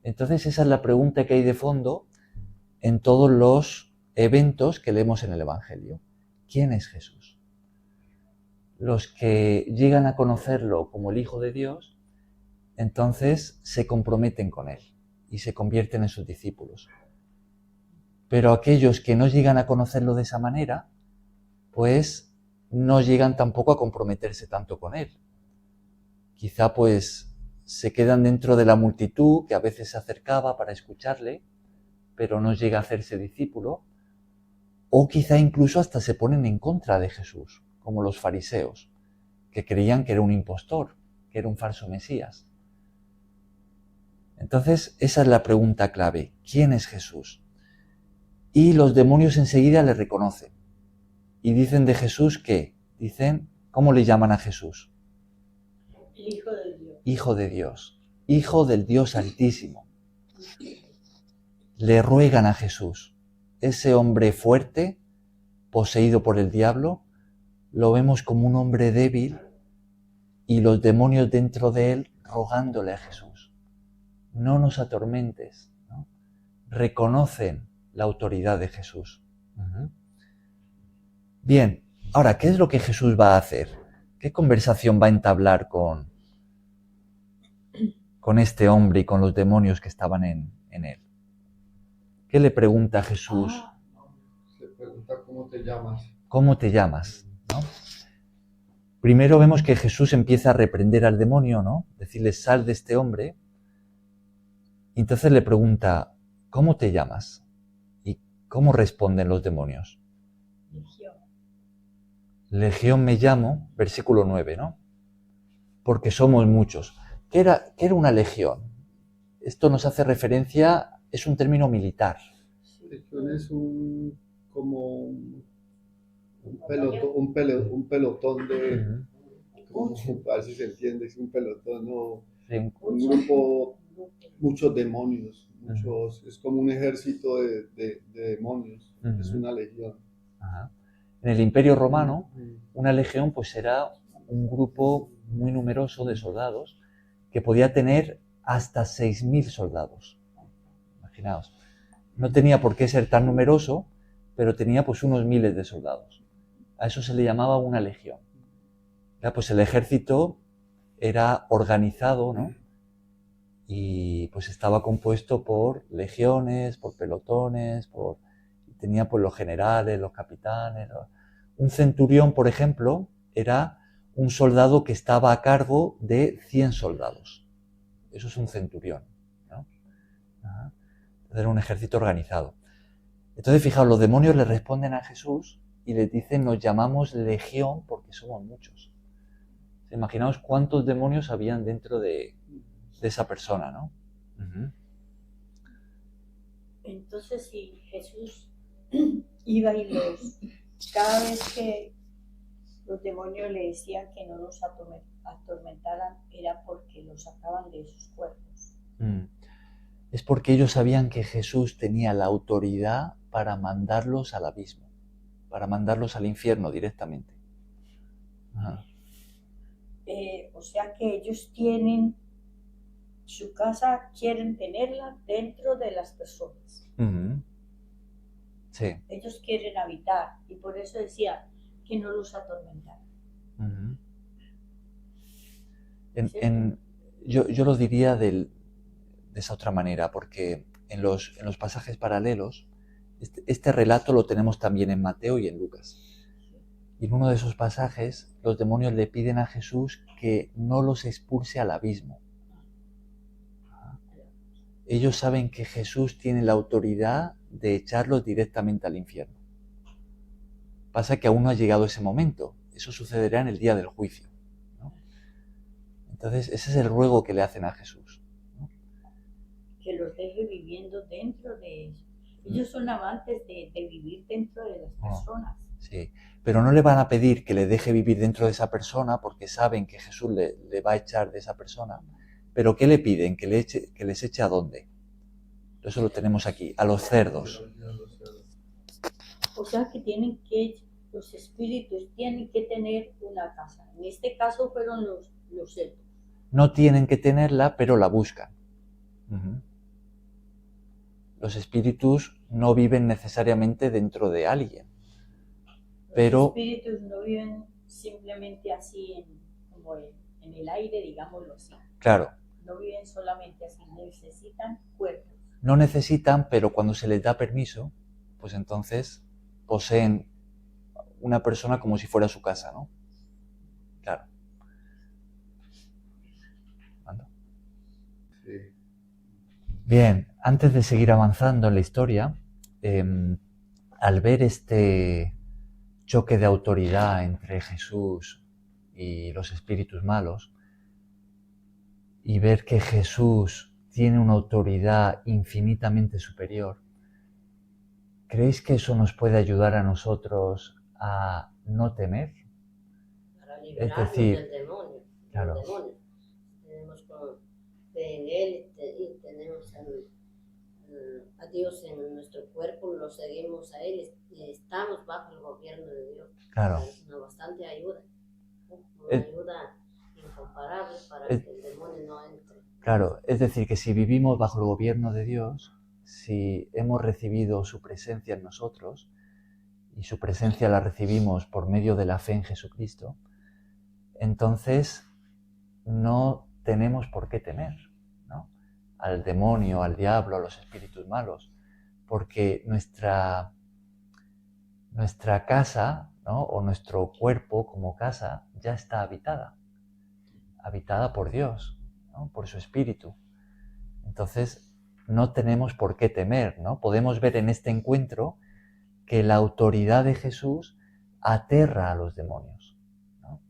Entonces esa es la pregunta que hay de fondo en todos los eventos que leemos en el Evangelio. ¿Quién es Jesús? Los que llegan a conocerlo como el Hijo de Dios, entonces se comprometen con él y se convierten en sus discípulos. Pero aquellos que no llegan a conocerlo de esa manera, pues no llegan tampoco a comprometerse tanto con él. Quizá pues se quedan dentro de la multitud que a veces se acercaba para escucharle, pero no llega a hacerse discípulo, o quizá incluso hasta se ponen en contra de Jesús, como los fariseos, que creían que era un impostor, que era un falso Mesías. Entonces esa es la pregunta clave, ¿quién es Jesús? Y los demonios enseguida le reconocen. Y dicen de Jesús que, dicen, ¿cómo le llaman a Jesús? El Hijo de Dios. Hijo de Dios, Hijo del Dios Altísimo. Le ruegan a Jesús. Ese hombre fuerte, poseído por el diablo, lo vemos como un hombre débil y los demonios dentro de él rogándole a Jesús. No nos atormentes, ¿no? Reconocen la autoridad de Jesús. Bien, ahora, ¿qué es lo que Jesús va a hacer? ¿Qué conversación va a entablar con este hombre y con los demonios que estaban en él? ¿Qué le pregunta a Jesús? Se pregunta ¿cómo te llamas? ¿Cómo te llamas? ¿No? Primero vemos que Jesús empieza a reprender al demonio, ¿no? Decirle, sal de este hombre. Y entonces le pregunta, ¿cómo te llamas? ¿Y cómo responden los demonios? Legión. Legión me llamo, versículo 9, ¿no? Porque somos muchos. ¿Qué era una legión? Esto nos hace referencia, es un término militar. Legión es como un pelotón de, a ver si se entiende, es un pelotón, no, un grupo muchos demonios, es como un ejército de demonios, es una legión. Ajá. En el Imperio Romano, una legión pues era un grupo muy numeroso de soldados que podía tener hasta 6.000 soldados. Imaginaos, no tenía por qué ser tan numeroso, pero tenía pues unos miles de soldados. A eso se le llamaba una legión. Ya, pues el ejército era organizado, ¿no? Y pues estaba compuesto por legiones, por pelotones, tenía pues los generales, los capitanes. Un centurión, por ejemplo, era un soldado que estaba a cargo de 100 soldados. Eso es un centurión, ¿no? Ajá. Era un ejército organizado. Entonces, fijaos, los demonios le responden a Jesús y les dicen, nos llamamos legión porque somos muchos. Imaginaos cuántos demonios habían dentro de esa persona, ¿no? Uh-huh. Entonces, si Jesús iba y cada vez que los demonios le decían que no los atormentaran, era porque los sacaban de sus cuerpos. Es porque ellos sabían que Jesús tenía la autoridad para mandarlos al abismo, para mandarlos al infierno directamente. Ajá. O sea que ellos tienen su casa, quieren tenerla dentro de las personas. Uh-huh. Sí. Ellos quieren habitar y por eso decía que no los atormentaran. Uh-huh. Yo lo diría de esa otra manera, porque en los pasajes paralelos, este relato lo tenemos también en Mateo y en Lucas. Y en uno de esos pasajes, los demonios le piden a Jesús que no los expulse al abismo. Ellos saben que Jesús tiene la autoridad de echarlos directamente al infierno. Pasa que aún no ha llegado ese momento. Eso sucederá en el día del juicio, ¿no? Entonces, ese es el ruego que le hacen a Jesús, ¿no? Que los deje viviendo dentro de ellos. Ellos son amantes de vivir dentro de las personas. Sí, pero no le van a pedir que le deje vivir dentro de esa persona porque saben que Jesús le va a echar de esa persona. ¿Pero qué le piden? ¿Que les eche a dónde? Eso lo tenemos aquí, a los cerdos. O sea que los espíritus tienen que tener una casa. En este caso fueron los cerdos. No tienen que tenerla, pero la buscan. Uh-huh. Los espíritus no viven necesariamente dentro de alguien. Pero los espíritus no viven simplemente así como en el aire, digámoslo así. Claro. No viven solamente así, necesitan cuerpos. No necesitan, pero cuando se les da permiso, pues entonces poseen una persona como si fuera su casa, ¿no? Claro. ¿Ando? Sí. Bien, antes de seguir avanzando en la historia, al ver este choque de autoridad entre Jesús y los espíritus malos, y ver que Jesús tiene una autoridad infinitamente superior, ¿creéis que eso nos puede ayudar a nosotros a no temer? Para liberarnos del demonio. Claro. Del demonio. Tenemos fe en Él y tenemos a Dios en nuestro cuerpo, lo seguimos a Él y estamos bajo el gobierno de Dios. Claro. Es una bastante ayuda. Una ayuda incomparable para que el demonio no entre. Claro, es decir, que si vivimos bajo el gobierno de Dios, si hemos recibido su presencia en nosotros, y su presencia la recibimos por medio de la fe en Jesucristo, entonces no tenemos por qué temer, ¿no? Al demonio, al diablo, a los espíritus malos, porque nuestra casa, ¿no? O nuestro cuerpo como casa ya está habitada por Dios, ¿no? Por su espíritu. Entonces no tenemos por qué temer, ¿no? Podemos ver en este encuentro que la autoridad de Jesús aterra a los demonios, ¿no?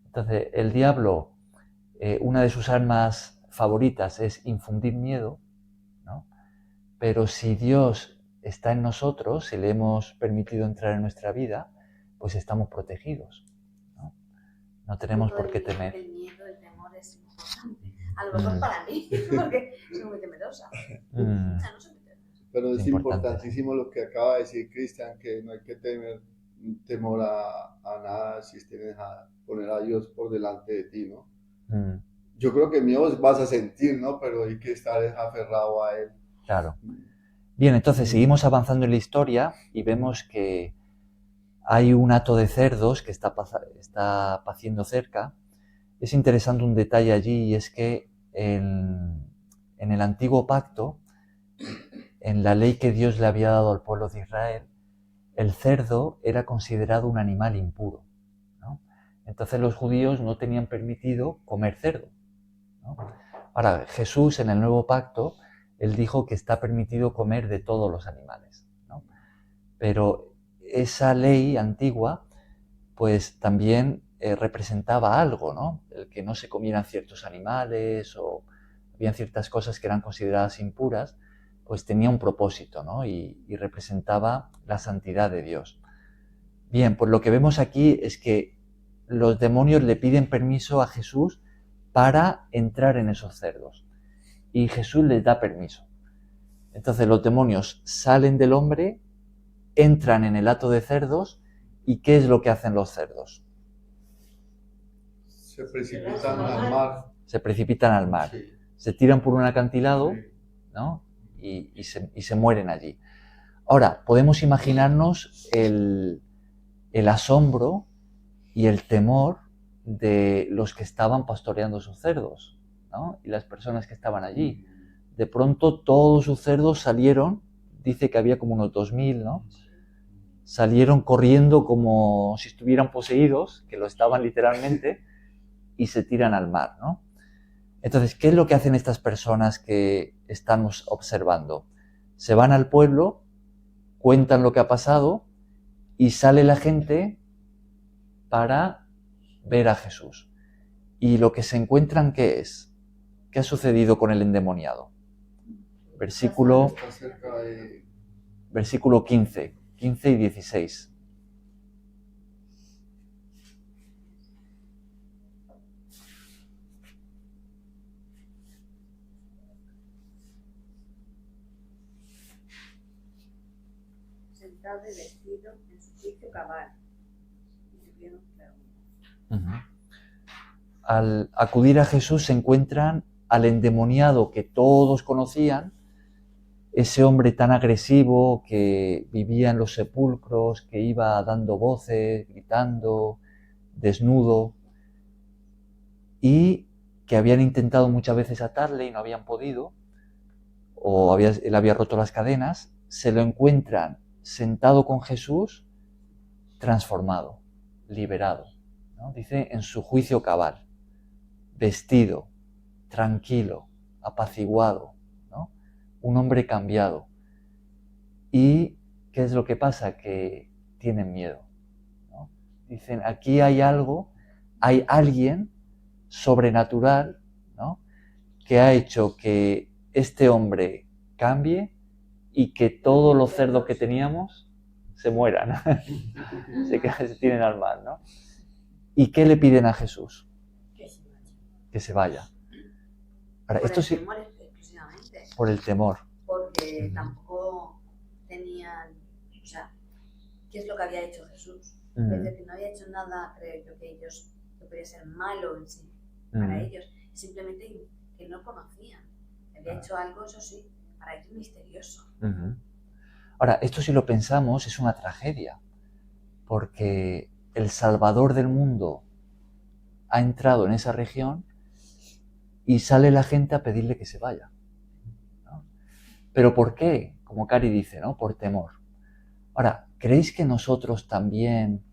Entonces el diablo, una de sus armas favoritas es infundir miedo, ¿no? Pero si Dios está en nosotros, si le hemos permitido entrar en nuestra vida, pues estamos protegidos, ¿no? No tenemos por qué temer. El miedo, el temor es importante. A lo mejor para mí, porque soy muy temerosa. Mm, O sea, no soy muy temerosa. Pero es Importante. importantísimo lo que acaba de decir Cristian, que no hay que temer temor a nada si tienes a poner a Dios por delante de ti, ¿no? mm, Yo creo que miedo vas a sentir, ¿no? Pero hay que estar aferrado a Él. claro. Bien, entonces seguimos avanzando en la historia y vemos que hay un hato de cerdos que está paciendo cerca. Es interesante un detalle allí y es que en el antiguo pacto, en la ley que Dios le había dado al pueblo de Israel, el cerdo era considerado un animal impuro, ¿no? Entonces los judíos no tenían permitido comer cerdo, ¿no? Ahora, Jesús en el nuevo pacto, él dijo que está permitido comer de todos los animales, ¿no? Pero esa ley antigua, pues también representaba algo, ¿no? El que no se comieran ciertos animales o habían ciertas cosas que eran consideradas impuras, pues tenía un propósito, ¿no? Y representaba la santidad de Dios. Bien, pues lo que vemos aquí es que los demonios le piden permiso a Jesús para entrar en esos cerdos. Y Jesús les da permiso. Entonces los demonios salen del hombre, entran en el hato de cerdos, ¿y qué es lo que hacen los cerdos? Se precipitan al mar. Se precipitan al mar. Sí. Se tiran por un acantilado, Sí. ¿no? Y se mueren allí. Ahora, podemos imaginarnos el asombro y el temor de los que estaban pastoreando sus cerdos, ¿no? Y las personas que estaban allí. De pronto todos sus cerdos salieron, dice que había como unos 2000, ¿no? Salieron corriendo como si estuvieran poseídos, que lo estaban literalmente, y se tiran al mar, ¿no? Entonces, ¿qué es lo que hacen estas personas que estamos observando? Se van al pueblo, cuentan lo que ha pasado y sale la gente para ver a Jesús. Y lo que se encuentran, ¿qué es? ¿Qué ha sucedido con el endemoniado? Versículo Está cerca de... versículo 15 y 16. Sentado y vestido en su juicio cabal. Y tuvieron preguntas. Uh-huh. Al acudir a Jesús se encuentran al endemoniado que todos conocían, ese hombre tan agresivo que vivía en los sepulcros, que iba dando voces, gritando, desnudo, y que habían intentado muchas veces atarle y no habían podido, o él había roto las cadenas. Se lo encuentran sentado con Jesús, transformado, liberado, ¿no? Dice, en su juicio cabal, vestido, tranquilo, apaciguado, ¿no? Un hombre cambiado. ¿Y qué es lo que pasa? Que tienen miedo, ¿no? Dicen, aquí hay algo, hay alguien sobrenatural, ¿no? Que ha hecho que este hombre cambie y que todos los cerdos que teníamos se mueran, se tiren al mar, ¿no? ¿Y qué le piden a Jesús? Que se vaya. Ahora, Por esto el sí, temor exclusivamente. por el temor. Porque tampoco tenían, o sea, ¿qué es lo que había hecho Jesús? Es decir, que no había hecho nada, creo yo, que ellos, que podía ser malo en sí, para ellos. Simplemente que no conocían. Había hecho algo, eso sí, para ellos misterioso. Ahora, esto si lo pensamos es una tragedia, porque el Salvador del mundo ha entrado en esa región y sale la gente a pedirle que se vaya, ¿no? ¿Pero por qué? Como Cari dice, ¿no? Por temor. Ahora, ¿creéis que nosotros también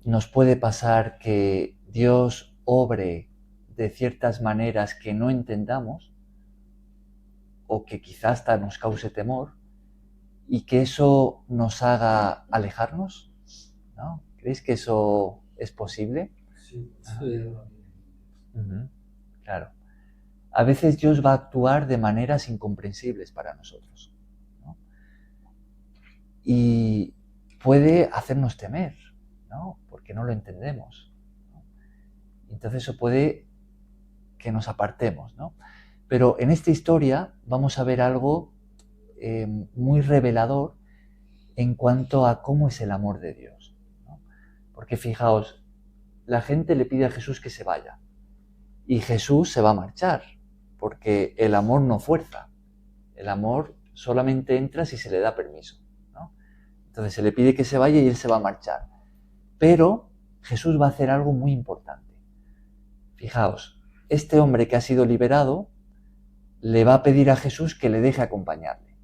nos puede pasar que Dios obre de ciertas maneras que no entendamos o que quizás hasta nos cause temor y que eso nos haga alejarnos? ¿No? ¿Creéis que eso es posible? Sí. Claro. A veces Dios va a actuar de maneras incomprensibles para nosotros, ¿no? Y puede hacernos temer, ¿no? Porque no lo entendemos, ¿no? Entonces eso puede que nos apartemos, ¿no? Pero en esta historia vamos a ver algo muy revelador en cuanto a cómo es el amor de Dios, ¿no? Porque fijaos, la gente le pide a Jesús que se vaya y Jesús se va a marchar, porque el amor no fuerza, el amor solamente entra si se le da permiso, ¿no? Entonces se le pide que se vaya y él se va a marchar. Pero Jesús va a hacer algo muy importante. Fijaos, este hombre que ha sido liberado le va a pedir a Jesús que le deje acompañarle.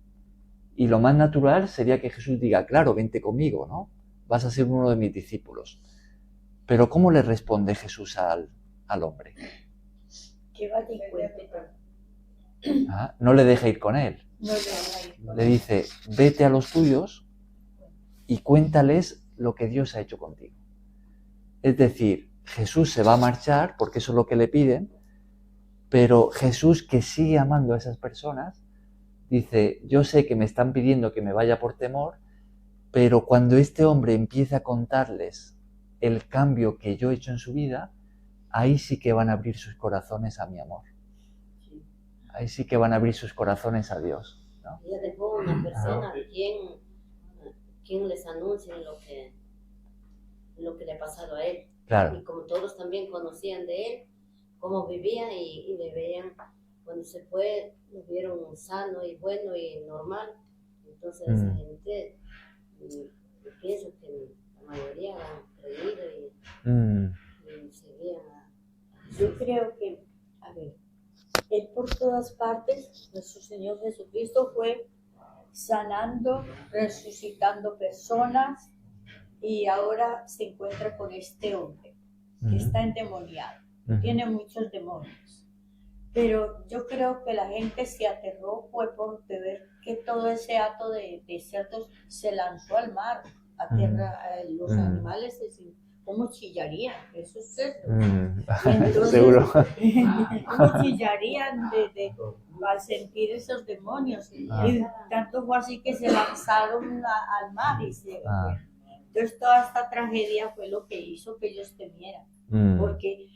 Y lo más natural sería que Jesús diga, claro, vente conmigo, ¿no? Vas a ser uno de mis discípulos. Pero ¿cómo le responde Jesús al hombre? Que vaya y cuente. No le deja ir con él. No le deja ir con Le él. dice, vete a los tuyos y cuéntales lo que Dios ha hecho contigo. Es decir, Jesús se va a marchar porque eso es lo que le piden, pero Jesús, que sigue amando a esas personas, dice, yo sé que me están pidiendo que me vaya por temor, pero cuando este hombre empiece a contarles el cambio que yo he hecho en su vida, ahí sí que van a abrir sus corazones a mi amor. Ahí sí que van a abrir sus corazones a Dios, ¿no? Ya dejó una persona quien les anuncia lo que le ha pasado a él. Claro. Y como todos también conocían de él, cómo vivía y le veían, cuando se fue, lo vieron sano y bueno y normal. Entonces esa gente, yo pienso que la mayoría han creído y seguían a Yo creo que, a ver, Él por todas partes, nuestro Señor Jesucristo fue sanando, resucitando personas y ahora se encuentra con este hombre que está endemoniado, tiene muchos demonios. Pero yo creo que la gente se aterró fue por ver que todo ese hato de cerdos se lanzó al mar, a tierra, los animales ¿cómo chillarían esos cerdos? Entonces, Seguro. ¿cómo chillarían al sentir esos demonios? Y tanto fue así que se lanzaron al mar y entonces toda esta tragedia fue lo que hizo que ellos temieran, porque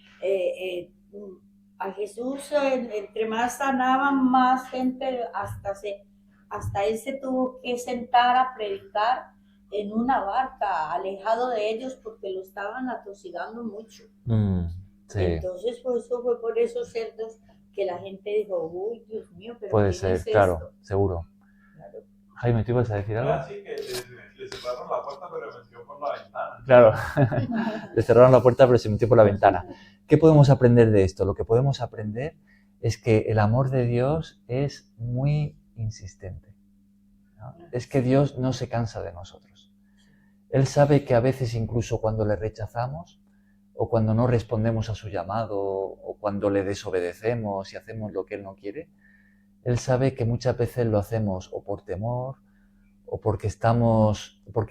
a Jesús entre más sanaban, más gente hasta él se tuvo que sentar a predicar en una barca, alejado de ellos porque lo estaban atosigando mucho. Sí. Entonces, pues eso fue por esos cerdos que la gente dijo, uy, Dios mío, pero Puede ¿quién ser, es claro, esto? seguro. Claro. Jaime, ¿tú ibas a decir algo? Sí, que le cerraron la puerta, pero se metió por la ventana. Claro, le cerraron la puerta, pero se metió por la ventana. ¿Qué podemos aprender de esto? Lo que podemos aprender es que el amor de Dios es muy insistente, ¿no? Es que Dios no se cansa de nosotros. Él sabe que a veces incluso cuando le rechazamos o cuando no respondemos a su llamado o cuando le desobedecemos y hacemos lo que Él no quiere, Él sabe que muchas veces lo hacemos o por temor o porque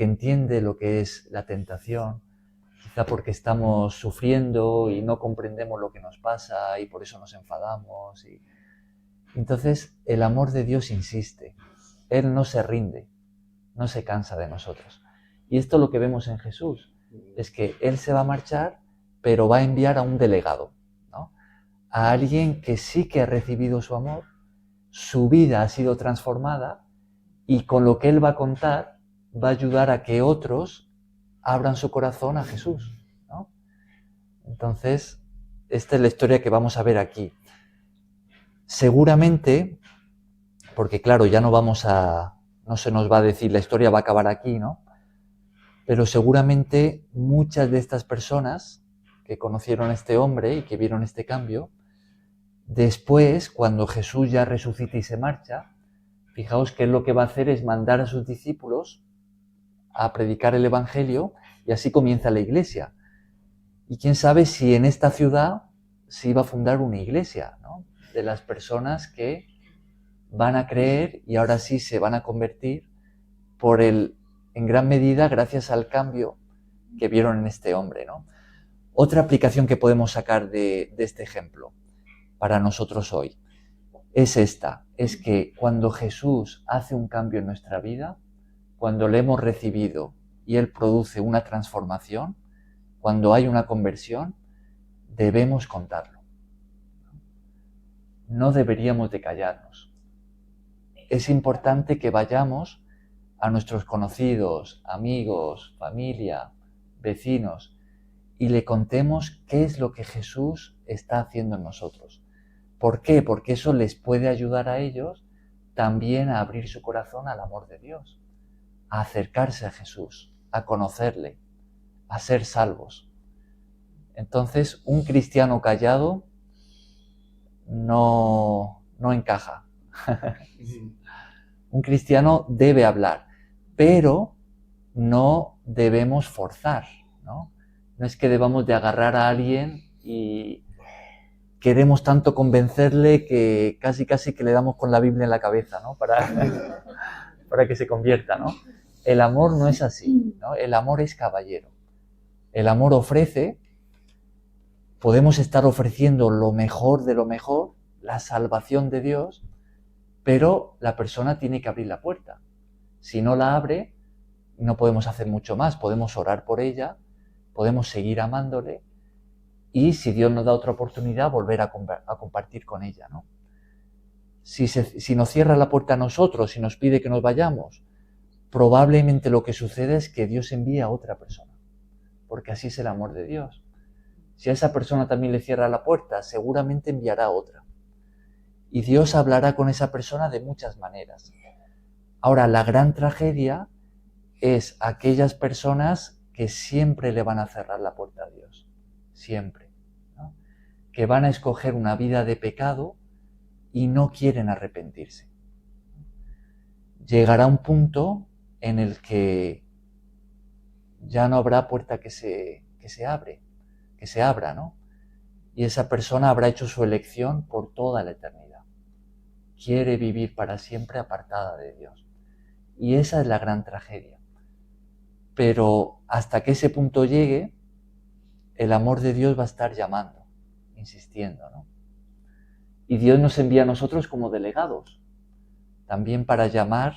entiende lo que es la tentación, quizá porque estamos sufriendo y no comprendemos lo que nos pasa y por eso nos enfadamos. Entonces el amor de Dios insiste, Él no se rinde, no se cansa de nosotros. Y esto lo que vemos en Jesús, es que Él se va a marchar, pero va a enviar a un delegado, ¿no? A alguien que sí que ha recibido su amor, su vida ha sido transformada y con lo que Él va a contar va a ayudar a que otros abran su corazón a Jesús, ¿no? Entonces, esta es la historia que vamos a ver aquí. Seguramente, porque claro, ya no se nos va a decir la historia va a acabar aquí, ¿no? Pero seguramente muchas de estas personas que conocieron a este hombre y que vieron este cambio, después, cuando Jesús ya resucita y se marcha, fijaos que Él lo que va a hacer es mandar a sus discípulos a predicar el Evangelio y así comienza la iglesia. Y quién sabe si en esta ciudad se iba a fundar una iglesia, ¿no? De las personas que van a creer y ahora sí se van a convertir en gran medida gracias al cambio que vieron en este hombre, ¿no? Otra aplicación que podemos sacar de este ejemplo para nosotros hoy es esta, es que cuando Jesús hace un cambio en nuestra vida, cuando le hemos recibido y Él produce una transformación, cuando hay una conversión, debemos contarlo. no deberíamos de callarnos. Es importante que vayamos a nuestros conocidos, amigos, familia, vecinos, y le contemos qué es lo que Jesús está haciendo en nosotros. ¿Por qué? Porque eso les puede ayudar a ellos también a abrir su corazón al amor de Dios, a acercarse a Jesús, a conocerle, a ser salvos. Entonces, un cristiano callado no encaja. Un cristiano debe hablar, pero no debemos forzar, ¿no? No es que debamos de agarrar a alguien y queremos tanto convencerle que casi que le damos con la Biblia en la cabeza, ¿no? Para que se convierta, ¿no? El amor no es así, ¿no? El amor es caballero. El amor ofrece, podemos estar ofreciendo lo mejor de lo mejor, la salvación de Dios, pero la persona tiene que abrir la puerta. Si no la abre, no podemos hacer mucho más. Podemos orar por ella, podemos seguir amándole y, si Dios nos da otra oportunidad, volver a compartir con ella, ¿no? Si nos cierra la puerta a nosotros y nos pide que nos vayamos, probablemente lo que sucede es que Dios envía a otra persona, porque así es el amor de Dios. Si a esa persona también le cierra la puerta, seguramente enviará a otra. Y Dios hablará con esa persona de muchas maneras. Ahora, la gran tragedia es aquellas personas que siempre le van a cerrar la puerta a Dios. Siempre, ¿no? Que van a escoger una vida de pecado y no quieren arrepentirse. Llegará un punto en el que ya no habrá puerta que se abra, ¿no? Y esa persona habrá hecho su elección por toda la eternidad. Quiere vivir para siempre apartada de Dios. Y esa es la gran tragedia. Pero hasta que ese punto llegue, el amor de Dios va a estar llamando, insistiendo, ¿no? Y Dios nos envía a nosotros como delegados, también para llamar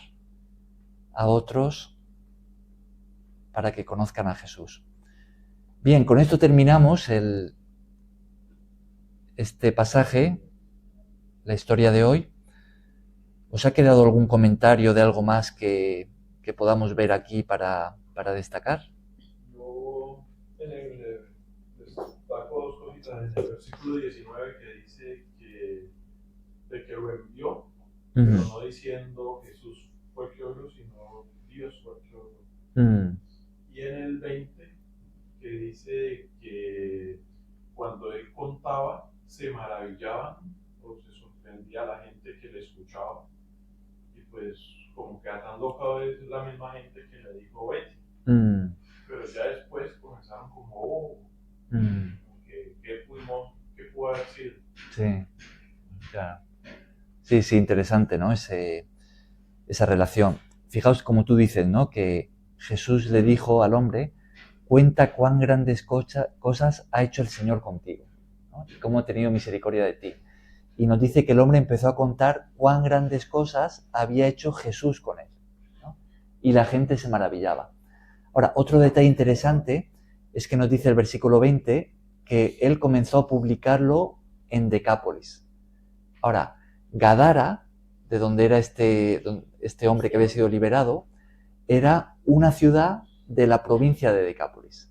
a otros para que conozcan a Jesús. Bien, con esto terminamos este pasaje, la historia de hoy. ¿Os ha quedado algún comentario de algo más que podamos ver aquí para destacar? Yo destaco dos cositas en el versículo 19 que dice de que lo envió, pero no diciendo Jesús fue el que lo envió, sino Dios fue el que lo envió. Y en el 20 que dice que cuando él contaba se maravillaban o se sorprendía a la gente que le escuchaba, y pues como que atando cada vez la misma gente que le dijo vete, pero ya después comenzaron como ¿qué pudo haber sido? Sí, claro. Sí, interesante, ¿no? Esa relación. Fijaos como tú dices, ¿no? Que Jesús le dijo al hombre, cuenta cuán grandes cosas ha hecho el Señor contigo, ¿no? Y cómo ha tenido misericordia de ti. Y nos dice que el hombre empezó a contar cuán grandes cosas había hecho Jesús con él, ¿no? Y la gente se maravillaba. Ahora, otro detalle interesante es que nos dice el versículo 20 que él comenzó a publicarlo en Decápolis. Ahora, Gadara, de donde era este hombre que había sido liberado, era una ciudad de la provincia de Decápolis.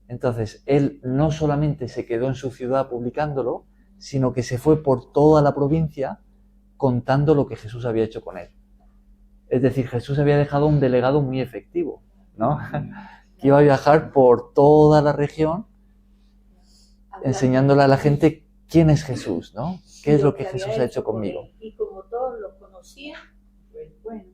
Entonces, él no solamente se quedó en su ciudad publicándolo, sino que se fue por toda la provincia contando lo que Jesús había hecho con él. Es decir, Jesús había dejado un delegado muy efectivo, ¿no? Que iba a viajar por toda la región enseñándole a la gente quién es Jesús, ¿no? ¿Qué es lo que Jesús ha hecho conmigo? Y como todos lo conocían, pues bueno.